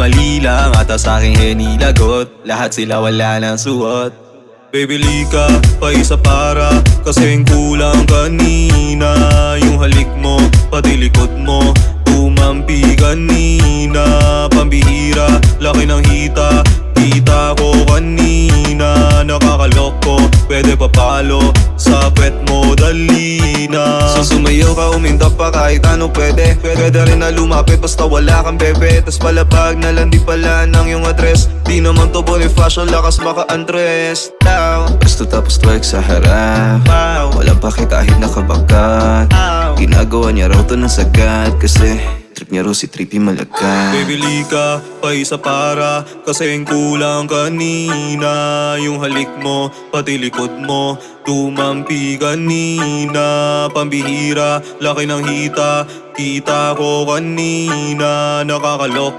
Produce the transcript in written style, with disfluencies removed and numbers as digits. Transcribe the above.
mali lang ata sa'king henilagot. Lahat sila wala nang suot. Bibili ka pa isa para kasing kulang kanina. Yung halik mo, pati likod mo, tumampi kanina. Pambihira, laki ng hita, kita ko kanina. Nakakaloko, pwede papalo sa pet mo, dali na. So sumayaw ka, uminta pa kahit ano pwede. Pwede rin na lumapit basta wala kang bebe. Tas palapag na lang di pala ng yung address. Di naman to Bonifacio, lakas maka-undress. Gusto tapos twerk sa harap, walang pake kahit nakabagat. Ginagawa niya raw to ng sagad kasi trip niya raw si Trippy Malagkat. Bibili ka pa isa para kasing kulang kanina. Yung halik mo, pati likod mo, tumampi kanina. Pambihira, laki ng hita, kita ko kanina. Nakakalok.